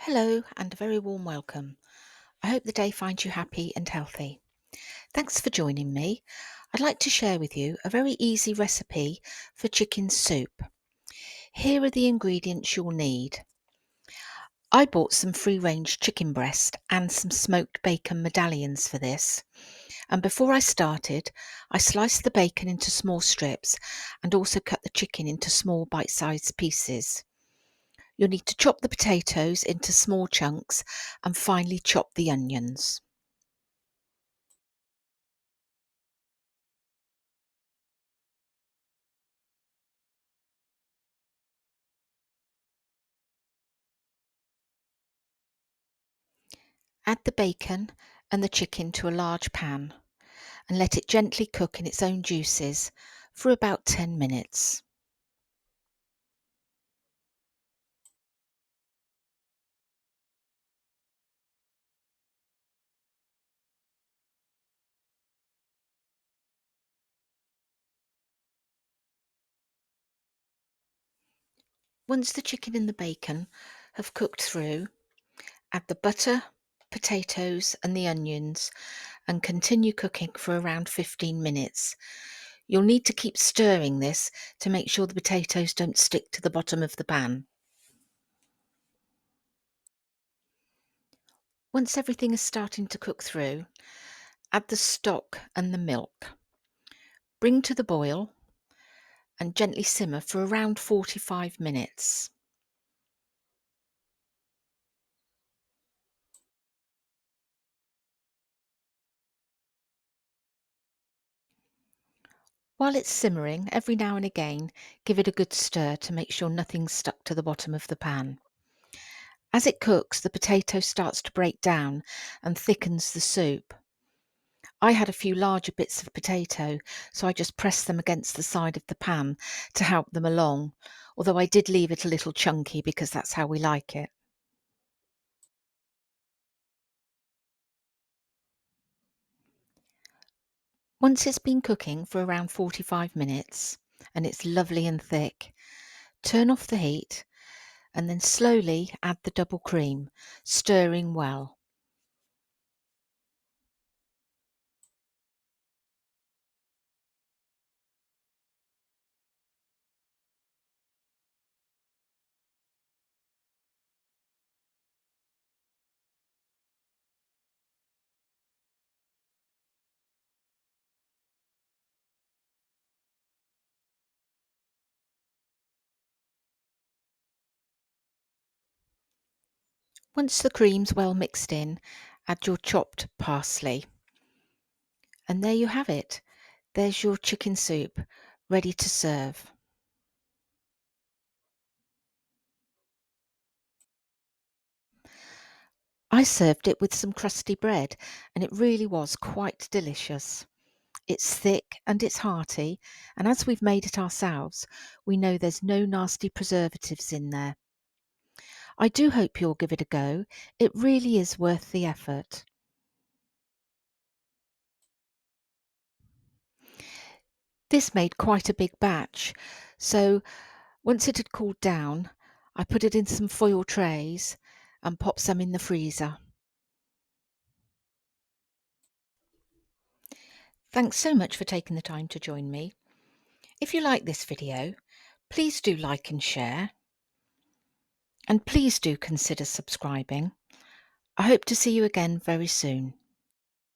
Hello and a very warm welcome. I hope the day finds you happy and healthy. Thanks for joining me. I'd like to share with you a very easy recipe for chicken soup. Here are the ingredients you'll need. I bought some free-range chicken breast and some smoked bacon medallions for this. And before I started, I sliced the bacon into small strips and also cut the chicken into small bite-sized pieces. You'll need to chop the potatoes into small chunks and finely chop the onions. Add the bacon and the chicken to a large pan and let it gently cook in its own juices for about 10 minutes. Once the chicken and the bacon have cooked through, add the butter, potatoes and the onions and continue cooking for around 15 minutes. You'll need to keep stirring this to make sure the potatoes don't stick to the bottom of the pan. Once everything is starting to cook through, add the stock and the milk. Bring to the boil and gently simmer for around 45 minutes. While it's simmering, every now and again, give it a good stir to make sure nothing's stuck to the bottom of the pan. As it cooks, the potato starts to break down and thickens the soup. I had a few larger bits of potato, so I just pressed them against the side of the pan to help them along, although I did leave it a little chunky because that's how we like it. Once it's been cooking for around 45 minutes and it's lovely and thick, turn off the heat and then slowly add the double cream, stirring well. Once the cream's well mixed in, add your chopped parsley. And there you have it. There's your chicken soup, ready to serve. I served it with some crusty bread, and it really was quite delicious. It's thick and it's hearty, and as we've made it ourselves, we know there's no nasty preservatives in there. I do hope you'll give it a go. It really is worth the effort. This made quite a big batch, so once it had cooled down, I put it in some foil trays and popped some in the freezer. Thanks so much for taking the time to join me. If you like this video, please do like and share, and please do consider subscribing. I hope to see you again very soon.